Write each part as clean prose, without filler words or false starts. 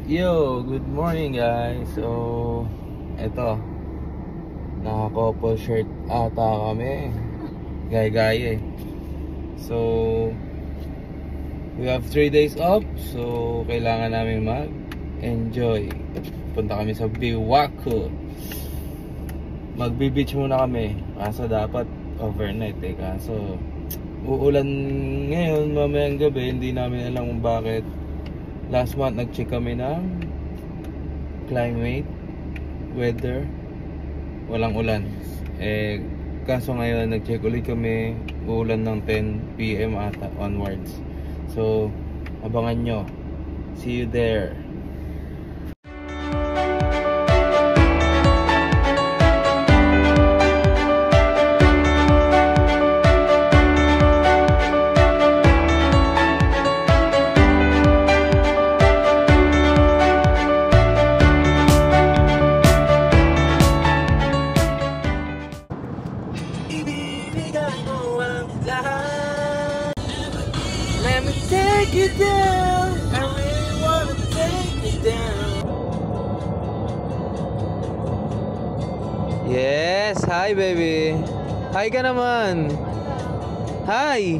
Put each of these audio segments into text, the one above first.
Yo, good morning guys. So, eto, naka-couple shirt ata kami. Gaya-gaya eh. So, we have 3 days off. So, kailangan namin mag-enjoy. Punta kami sa Biwako. Magbe-beach muna kami. Kaso dapat overnight eh. Kaso, uulan ngayon, mamayang gabi. Hindi namin alam kung bakit. Last month nag-check kami ng climate, weather, walang ulan. Kaso ngayon nag-check ulit kami, uulan ng 10 PM ata onwards. So, abangan nyo. See you there. Let me take you down. I really wanna take you down. Yes, hi baby. Hi ka naman. Hi.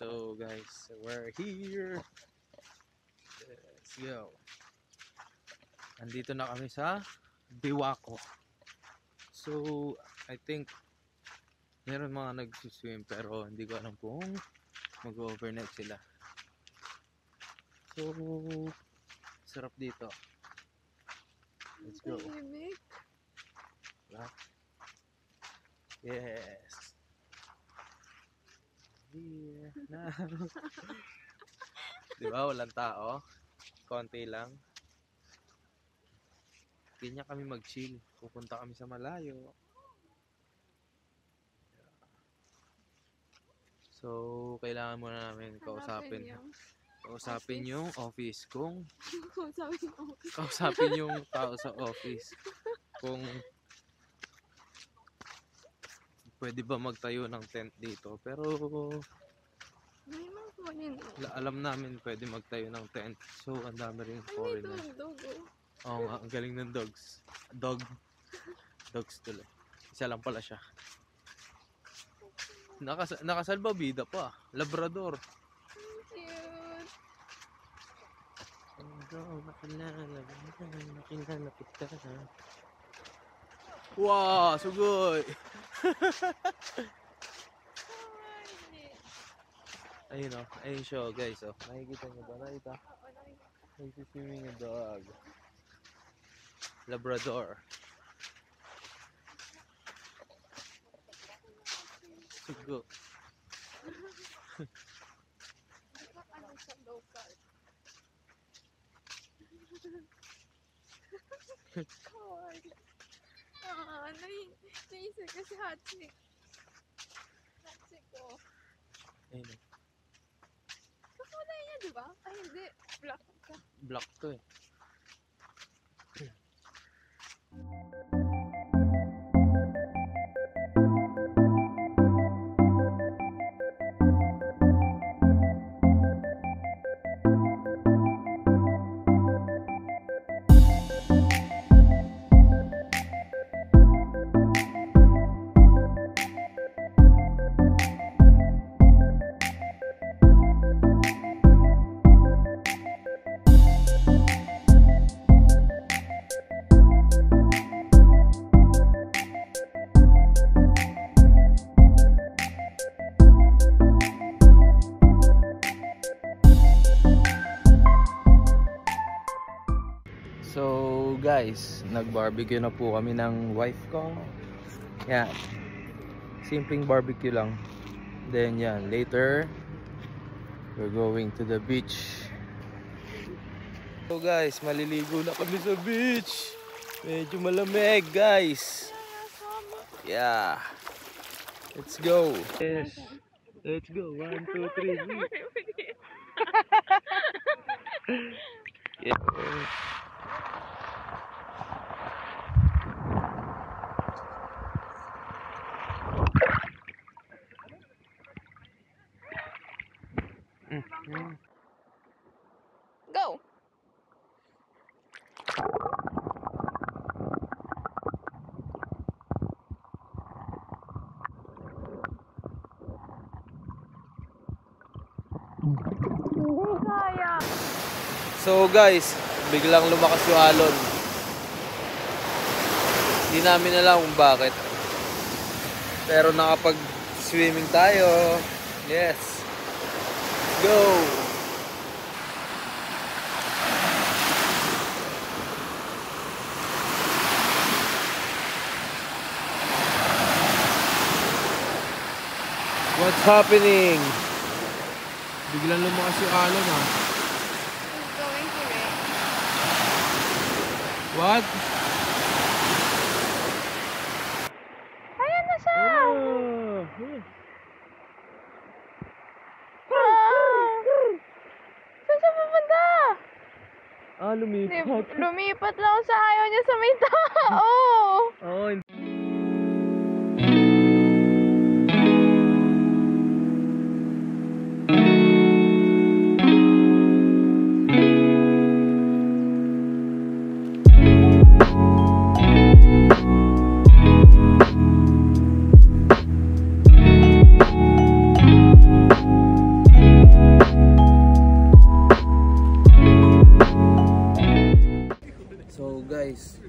So guys, we're here. Let's go. Andito na kami sa Biwako. So, I think meron mga nag-swim pero hindi ko alam kung mag-overnight sila. So, sarap dito. Let's go. Yes. Here now. Diba walang tao, konti lang. Ganyan kami mag-chill. Pupunta kami sa malayo. So kailangan muna namin kausapin yung office kung kausapin yung tao sa office kung pwede ba magtayo ng tent dito, pero alam namin pwede magtayo ng tent. So ang dami rin foreigner. Oo nga, ang galing ng dogs. Dogs tuloy. Isa lang pala siya. Nakasalbabida pa. Labrador. Nakilala kita. Wow, sugoy. Ayun o, ayun siya guys o. Nakikita nyo ba? Nakita? Nagsiswimming yung dog. Labrador. Sugo. Naisip ko si Hatsik. Hatsik ko. Ayun o. Kakulay niya, diba? Ay, hindi. Black ka. Black to eh. So guys, nag-barbecue na po kami ng wife ko. Yan. Simpleng barbecue lang. Then yan, later we're going to the beach. So guys, maliligo na kami sa beach. Medyo malamig guys. Yeah. Let's go. Yes. Let's go. 1, 2, 3. Yeah. Go! Hindi kaya. So guys, biglang lumakas yung alon. Hindi namin alam kung bakit. Pero nakapag-swimming tayo. Yes. Go! What's happening? Biglang lumakas yung alon ha. It's going to rain. What? Ayan na siya! Saan siya pupunta? Lumipat. Lumipat lang sa ayaw niya sa may tao. Oo. So guys,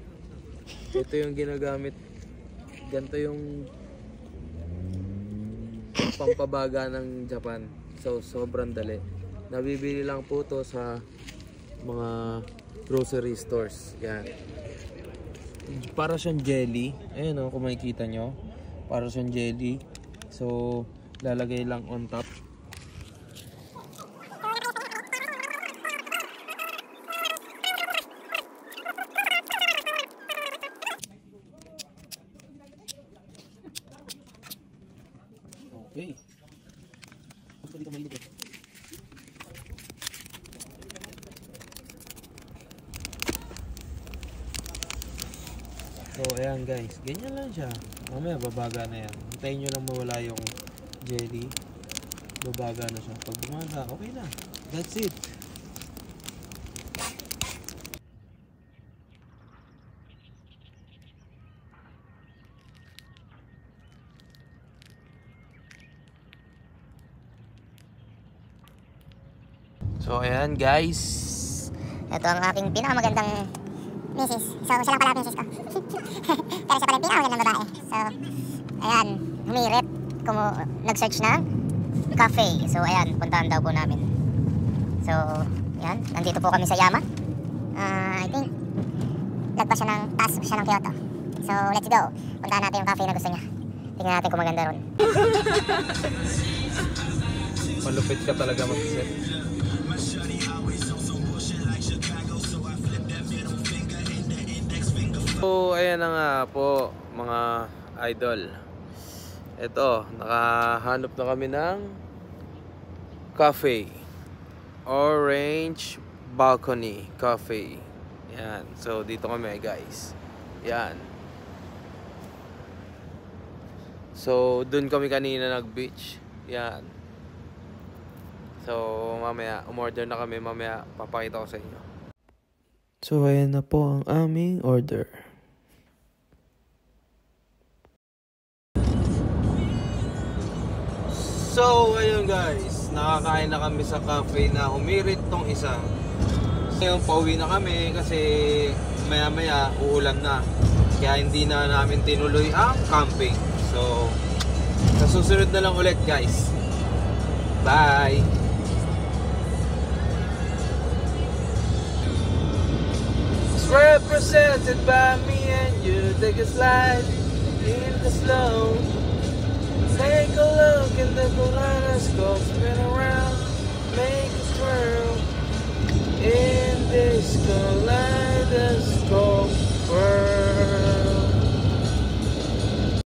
ito yung ginagamit. Ganito yung pampabaga ng Japan. So sobrang dali. Nabibili lang po to sa mga grocery stores. Yan. Para siyang jelly. Ayun o, kung makikita nyo. Para siyang jelly. So lalagay lang on top. Okay. Basta di ka mahilig eh. So ayan guys, ganyan lang siya. Mamaya babaga na yan. Hintayin nyo lang mawala yung jelly. Babaga na siya. Pag bumaga, okay na. That's it. So ayan guys. Ito ang aking pinakamagandang misis. So siya lang pala misis ko. Pero siya pala yung pinakamagandang babae. So ayan, humirit. Nag-search ng cafe. So ayan, puntahan daw po namin. So ayan, nandito po kami sa Yama. I think lagpas siya ng taas siya ng Kyoto. So let's go. Puntahan natin yung cafe na gusto niya. Tingnan natin kung maganda ron. Malupit ka talaga mag-set. So ayan na nga po mga idol. Ito, nakahanap na kami ng cafe. Orange Balcony Cafe. Yan. So dito kami guys. Yan. So dun kami kanina nag-beach. Yan. So mamaya umorder na kami. Mamaya papakita ko sa inyo. So ayan na po ang aming order. So ayun guys, nakakain na kami sa cafe na humirit tong isa. Ngayon pauwi na kami kasi maya maya uulan na. Kaya hindi na namin tinuloy ang camping. So sa susunod na lang ulit guys. Bye! It's represented by me and you. Take a slide in the slow. Take a look in the kaleidoscope, spin around, make a twirl in this color.